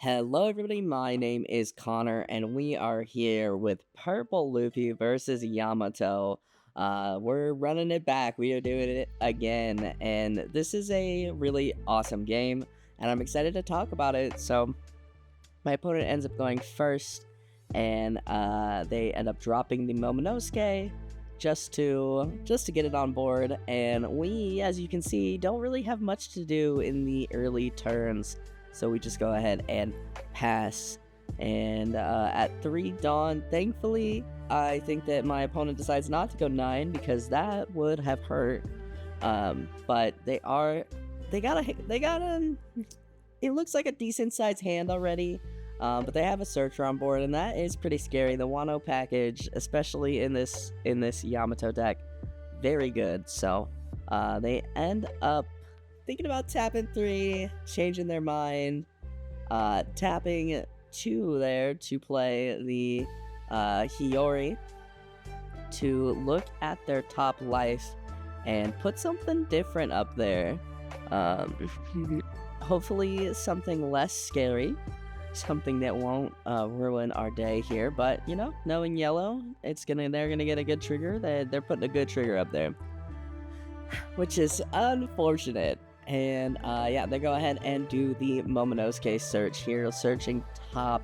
Hello everybody, my name is Connor, and we are here with Purple Luffy versus Yamato. We're running it back, we are doing it again, and this is a really awesome game, and I'm excited to talk about it. So, my opponent ends up going first, and they end up dropping the Momonosuke just to get it on board, and we, as you can see, don't really have much to do in the early turns. So we just go ahead and pass. And at 3 Dawn, thankfully, I think that my opponent decides not to go 9 because that would have hurt. But they got a, it looks like a decent sized hand already. But they have a searcher on board, and that is pretty scary. The Wano package, especially in this Yamato deck, very good. So they end up thinking about tapping 3, changing their mind, tapping 2 there to play the Hiyori to look at their top life and put something different up there. Hopefully something less scary, something that won't ruin our day here. But you know, knowing yellow, they're gonna get a good trigger. They're putting a good trigger up there, which is unfortunate. And yeah, they go ahead and do the Momonosuke search here, searching top,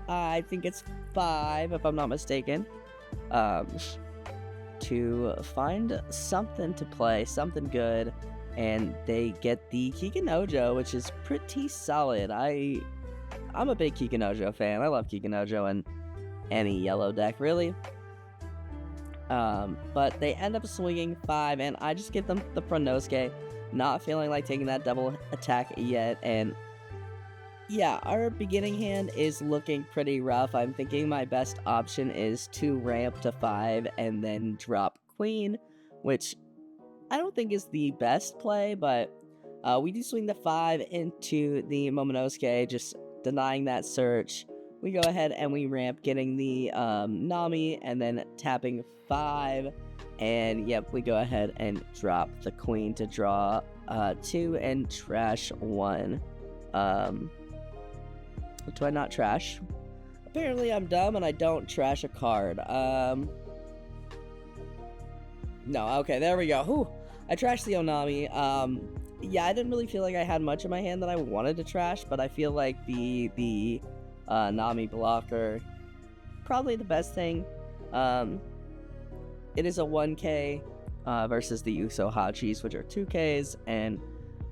I think it's 5 if I'm not mistaken, to find something to play, something good, and they get the Kikinojo, which is pretty solid. I'm a big Kikinojo fan. I love Kikinojo in any yellow deck, really. But they end up swinging 5, and I just give them the Pronosuke, not feeling like taking that double attack yet. And yeah, our beginning hand is looking pretty rough. I'm thinking my best option is to ramp to 5 and then drop Queen, which I don't think is the best play, but we do swing the 5 into the Momonosuke, just denying that search. We go ahead and we ramp, getting the Nami, and then tapping 5. And yep, we go ahead and drop the Queen to draw 2 and trash 1. Do I not trash? Apparently I'm dumb and I don't trash a card. No, okay, there we go. Whew. I trashed the Onami. Yeah, I didn't really feel like I had much in my hand that I wanted to trash, but I feel like the Nami blocker, probably the best thing. It is a 1k versus the Uso Hachis, which are 2ks, and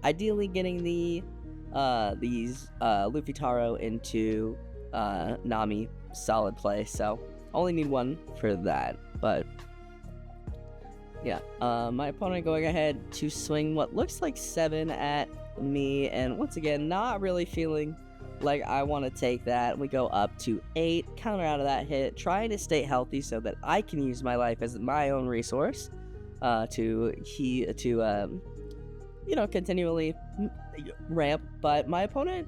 ideally getting these Luffy Taro into Nami, solid play. So only need 1 for that, but yeah, my opponent going ahead to swing what looks like 7 at me, and once again, not really feeling like I want to take that. We go up to 8, counter out of that hit, trying to stay healthy so that I can use my life as my own resource to continually ramp. But my opponent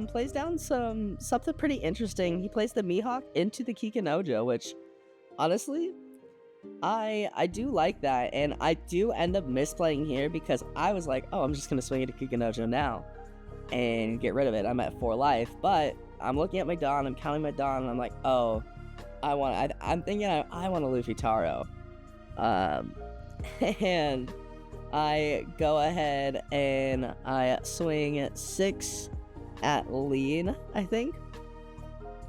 plays down something pretty interesting. He plays the Mihawk into the Kikinojo, which honestly, I do like that, and I do end up misplaying here because I was like, oh, I'm just gonna swing it to Kikinojo now and get rid of it. I'm at 4 life, but I'm looking at my Dawn, I'm counting my Dawn, and I'm like, oh, I'm thinking I want a Luffy Taro. And I go ahead and I swing 6 at lead, I think,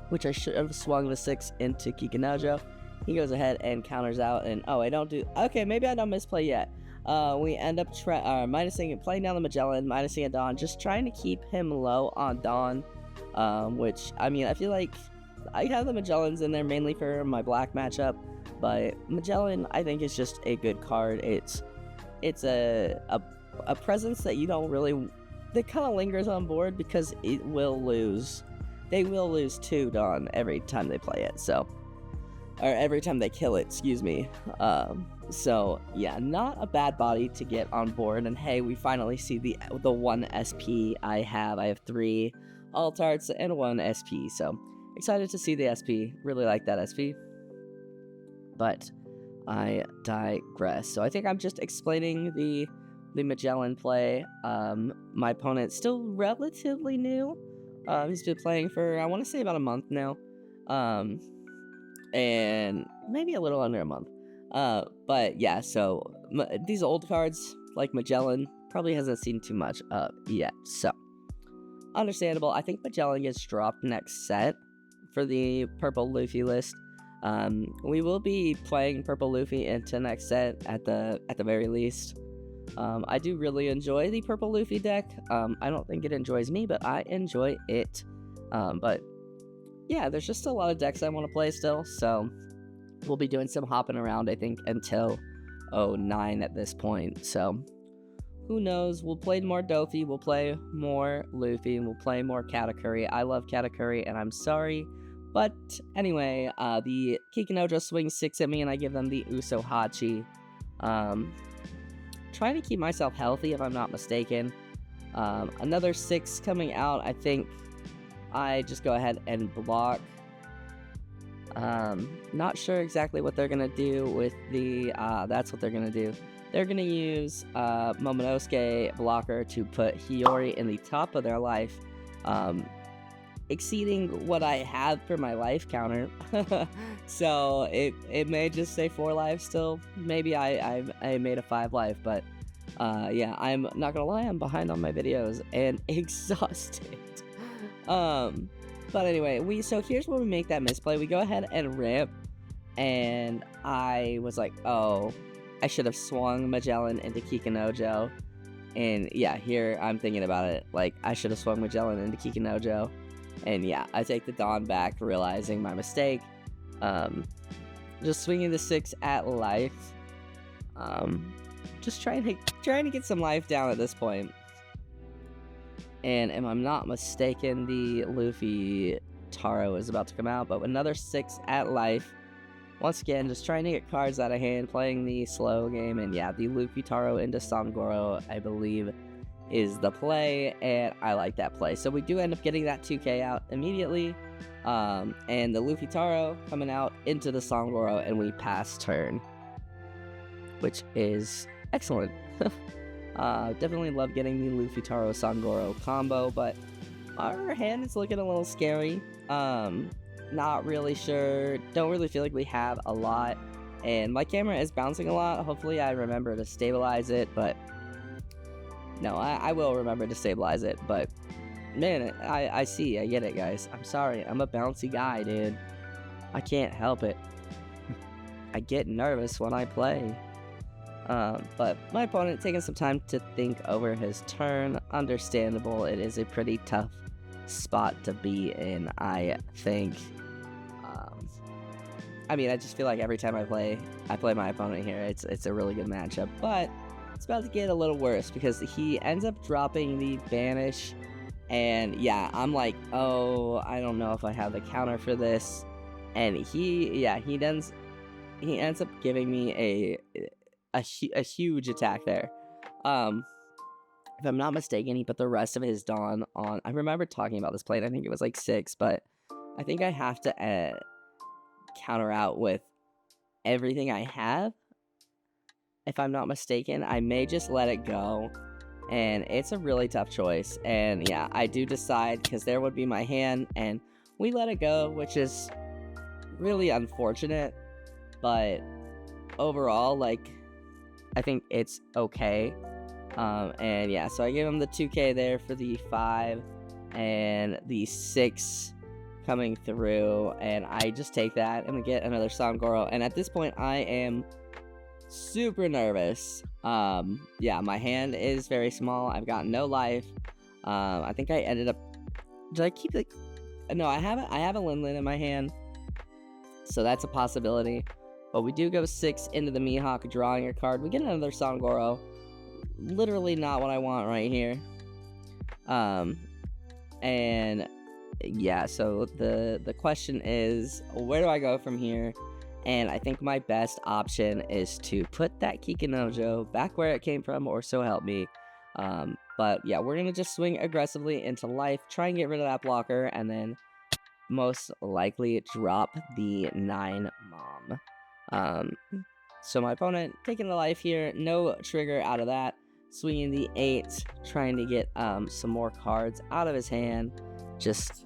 which I should have swung the 6 into Kikinojo. He goes ahead and counters out, and oh, I don't do, okay, maybe I don't misplay yet. We end up playing down the Magellan, minusing a Dawn, just trying to keep him low on Dawn, which, I mean, I feel like I have the Magellans in there mainly for my black matchup, but Magellan, I think, is just a good card. It's a presence that you don't really, that kind of lingers on board because it will lose. They will lose 2 Dawn every time they play it, so, or every time they kill it, excuse me. So yeah, not a bad body to get on board. And hey, we finally see the 1 SP I have. I have 3 alt arts and 1 SP, so excited to see the SP. Really like that SP. But I digress. So I think I'm just explaining the Magellan play. My opponent's still relatively new. He's been playing for, I want to say, about a month now. Um, and maybe a little under a month. But yeah, so these old cards, like Magellan, probably hasn't seen too much of yet. So, understandable. I think Magellan gets dropped next set for the purple Luffy list. We will be playing purple Luffy into next set at the very least. I do really enjoy the purple Luffy deck. I don't think it enjoys me, but I enjoy it. But yeah, there's just a lot of decks I want to play still, so we'll be doing some hopping around, I think, until 09 at this point. So who knows? We'll play more Dofi, we'll play more Luffy, and we'll play more Katakuri. I love Katakuri, and I'm sorry. But anyway, the Kikinojo swings 6 at me, and I give them the Uso Hachi. Trying to keep myself healthy, if I'm not mistaken. Another 6 coming out. I think I just go ahead and block. Not sure exactly what they're gonna do with the. That's what they're gonna do. They're gonna use Momonosuke blocker to put Hiyori in the top of their life, exceeding what I have for my life counter. So it may just say 4 lives still. Maybe I made a 5 life, but yeah, I'm not gonna lie, I'm behind on my videos and exhausted. But anyway, so here's where we make that misplay. We go ahead and rip, and I was like, oh, I should have swung Magellan into Kikinojo. And yeah, here I'm thinking about it, like, I should have swung Magellan into Kikinojo. And yeah, I take the Dawn back, realizing my mistake. Just swinging the 6 at life. Just trying to get some life down at this point. And if I'm not mistaken, the Luffy Taro is about to come out, but another 6 at life. Once again, just trying to get cards out of hand, playing the slow game, and yeah, the Luffy Taro into Sangoro, I believe, is the play, and I like that play. So we do end up getting that 2k out immediately, and the Luffy Taro coming out into the Sangoro, and we pass turn, which is excellent. Definitely love getting the Luffy Taro Sangoro combo, but our hand is looking a little scary. Not really sure, don't really feel like we have a lot, and my camera is bouncing a lot. Hopefully I remember to stabilize it, but no, I will remember to stabilize it. But man, I get it, guys. I'm sorry, I'm a bouncy guy, dude. I can't help it. I get nervous when I play. But my opponent taking some time to think over his turn. Understandable, it is a pretty tough spot to be in, I think. I mean, I just feel like every time I play my opponent here, it's a really good matchup, but it's about to get a little worse because he ends up dropping the banish, and yeah, I'm like, oh, I don't know if I have the counter for this, and he ends up giving me a huge attack there. If I'm not mistaken, he put the rest of his Dawn on. I remember talking about this play, and I think it was like 6, but I think I have to counter out with everything I have. If I'm not mistaken, I may just let it go, and it's a really tough choice. And yeah, I do decide, because there would be my hand, and we let it go, which is really unfortunate, but overall, like, I think it's okay. And yeah, so I give him the 2k there for the 5 and the 6 coming through, and I just take that and we get another Sangoro. And at this point, I am super nervous. Yeah, my hand is very small. I've got no life. I think I ended up. Did I keep it? No, I have a Linlin in my hand, so that's a possibility. But we do go 6 into the Mihawk, drawing a card. We get another Sangoro. Literally not what I want right here. And yeah, so the question is, where do I go from here? And I think my best option is to put that Kikinojo back where it came from, or so help me. But yeah, we're gonna just swing aggressively into life, try and get rid of that blocker, and then most likely drop the 9 mom. So my opponent taking the life here, no trigger out of that, swinging the 8, trying to get some more cards out of his hand. just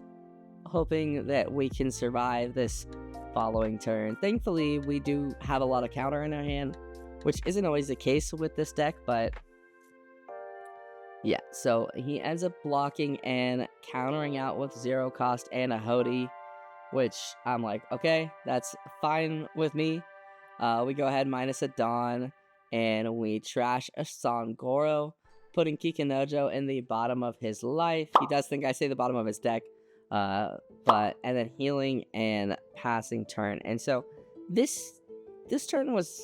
hoping that we can survive this following turn. Thankfully, we do have a lot of counter in our hand, which isn't always the case with this deck, but yeah, so he ends up blocking and countering out with 0 cost and a Hody, which I'm like, okay, that's fine with me. We go ahead minus a Dawn, and we trash a Sangoro, putting Kikinojo in the bottom of his life. He does think I say the bottom of his deck, and then healing and passing turn. And so this turn was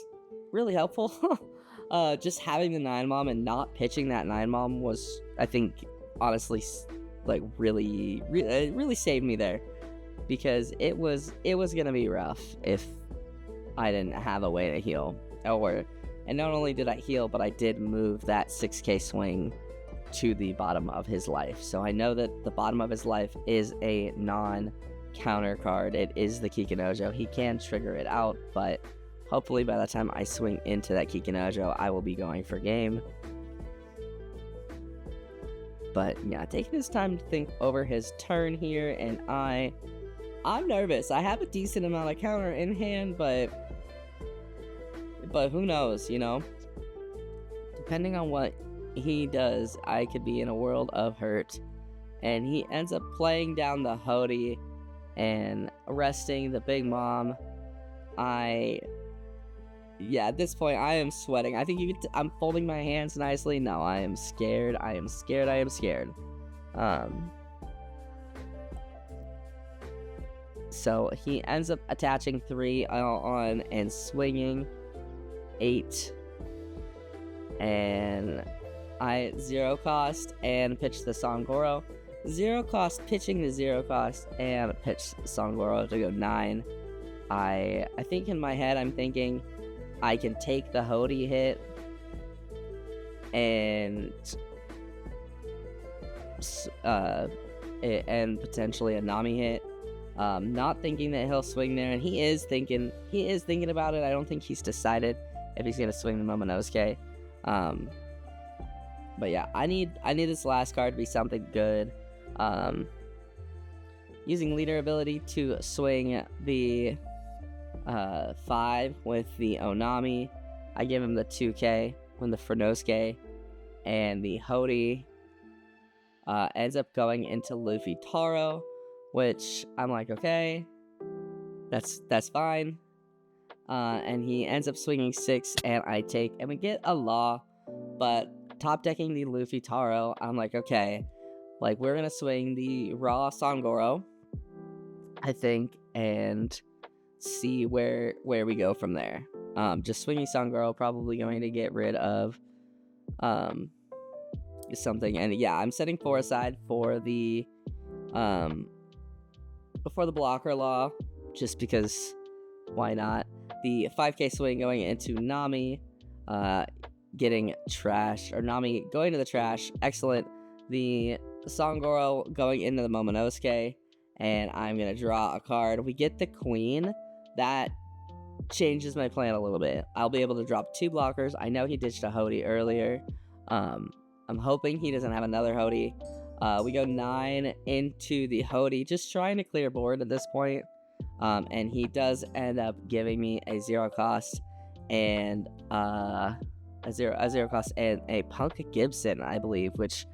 really helpful. Just having the 9-mom and not pitching that 9-mom was, I think, honestly, like really saved me there, because it was gonna be rough if I didn't have a way to heal. And not only did I heal, but I did move that 6k swing to the bottom of his life. So I know that the bottom of his life is a non-counter card. It is the Kikinojo. He can trigger it out, but hopefully by the time I swing into that Kikinojo, I will be going for game. But yeah, taking his time to think over his turn here, and I'm nervous. I have a decent amount of counter in hand, but who knows, you know? Depending on what he does, I could be in a world of hurt. And he ends up playing down the Hody and arresting the Big Mom. Yeah, at this point, I am sweating. I think I'm folding my hands nicely. No, I am scared. I am scared. So he ends up attaching 3 on and swinging 8. And I 0 cost and pitch the Sangoro. 0 cost, pitching the 0 cost, and pitch Sangoro to go 9. I think in my head, I'm thinking I can take the Hody hit and potentially a Nami hit. Not thinking that he'll swing there, and he is thinking about it. I don't think he's decided if he's gonna swing the Momonosuke. But yeah, I need this last card to be something good. Using leader ability to swing the 5 with the Onami. I give him the 2k when the Furnosuke, and the Hody ends up going into Luffy Taro, which I'm like, okay, that's fine. And he ends up swinging 6, and I take, and we get a Law, but top decking the Luffy Taro, I'm like, okay, like, we're gonna swing the raw Sangoro, I think, and see where we go from there. Just swinging Sangoro, probably going to get rid of something. And yeah, I'm setting 4 aside for the blocker Law, just because why not. The 5k swing going into Nami, getting trash, or Nami going to the trash, excellent. The Sangoro going into the Momonosuke, and I'm gonna draw a card. We get the Queen. That changes my plan a little bit. I'll be able to drop 2 blockers. I know he ditched a Hody earlier. I'm hoping he doesn't have another Hody. We go 9 into the Hody, just trying to clear board at this point. And he does end up giving me a 0 cost and a zero cost and a Punk Gibson, I believe, which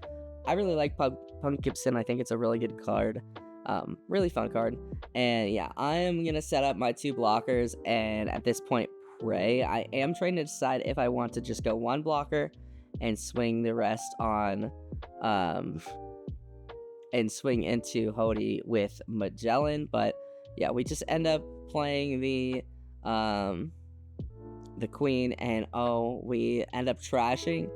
I really like. Punk Gibson, I think it's a really good card. Really fun card. And yeah, I am gonna set up my 2 blockers, and at this point, pray. I am trying to decide if I want to just go 1 blocker and swing the rest on and swing into Hody with Magellan. But yeah, we just end up playing the Queen, and we end up trashing.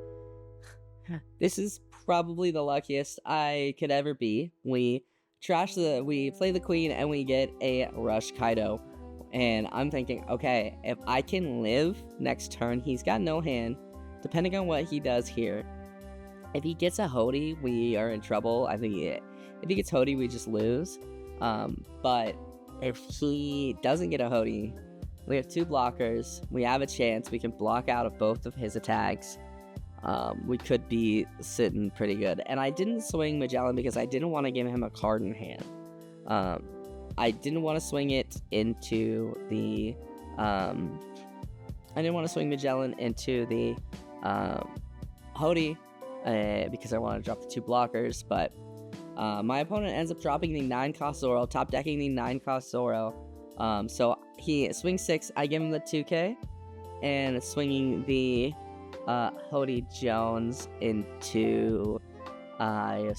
This is probably the luckiest I could ever be. We play the Queen, and we get a Rush Kaido. And I'm thinking, okay, if I can live next turn, he's got no hand, depending on what he does here. If he gets a Hody, we are in trouble. I think if he gets Hody, we just lose. But if he doesn't get a Hody, we have 2 blockers. We have a chance. We can block out of both of his attacks. we could be sitting pretty good. And I didn't swing Magellan because I didn't want to give him a card in hand. I didn't want to swing it into the, I didn't want to swing Magellan into the Hody because I wanted to drop the 2 blockers, but my opponent ends up dropping the 9-cost Zoro, top decking the 9-cost Zoro. So he swings 6, I give him the 2k, and swinging the Hody Jones into, I'm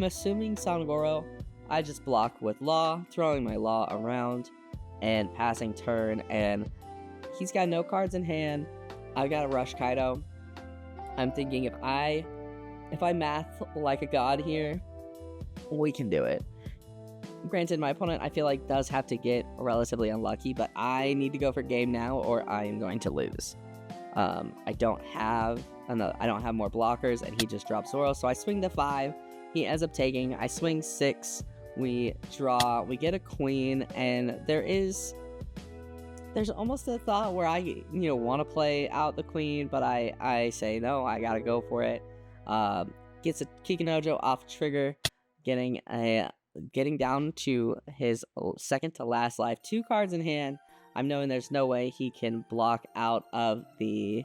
assuming Sangoro. I just block with Law, throwing my Law around, and passing turn, and he's got no cards in hand. I got a Rush Kaido. I'm thinking if I math like a god here, we can do it. Granted, my opponent, I feel like, does have to get relatively unlucky, but I need to go for game now or I am going to lose. I don't have more blockers, and he just drops Zoro, so I swing the 5. He ends up taking. I swing 6. We draw. We get a queen, and there's almost a thought where I want to play out the queen, but I say no. I gotta go for it. Gets a Kikunojo off trigger, getting down to his second to last life, 2 cards in hand. I'm knowing there's no way he can block out of the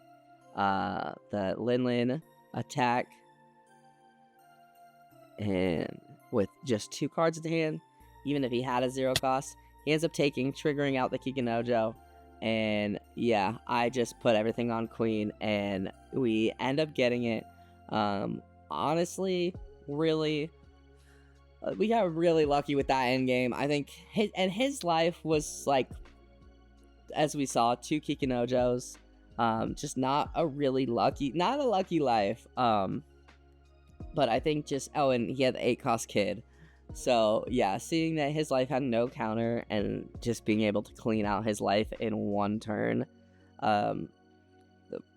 Lin attack, and with just 2 cards in hand, even if he had a 0 cost, he ends up taking, triggering out the Kikunojo, and yeah, I just put everything on queen, and we end up getting it. Honestly, really, we got really lucky with that end game. I think his life was like, as we saw, 2 Kikunojos, just not a lucky life. But I think and he had the 8-cost kid. So yeah, seeing that his life had no counter and just being able to clean out his life in 1 turn,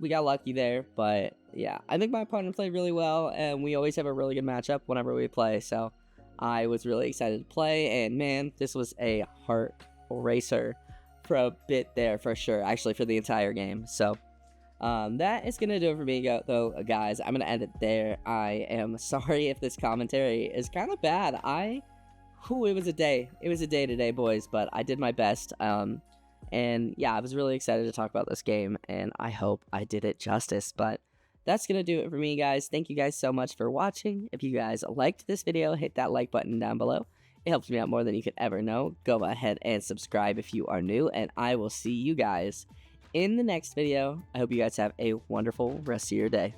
we got lucky there. But yeah, I think my opponent played really well, and we always have a really good matchup whenever we play. So I was really excited to play, and man, this was a heart racer for a bit there for sure. Actually, for the entire game. So that is gonna do it for me, though, guys. I'm gonna end it there. I am sorry if this commentary is kind of bad. It was a day. It was a day today, boys, but I did my best. And yeah, I was really excited to talk about this game, and I hope I did it justice. But that's gonna do it for me, guys. Thank you guys so much for watching. If you guys liked this video, hit that like button down below. It helps me out more than you could ever know. Go ahead and subscribe if you are new, and I will see you guys in the next video. I hope you guys have a wonderful rest of your day.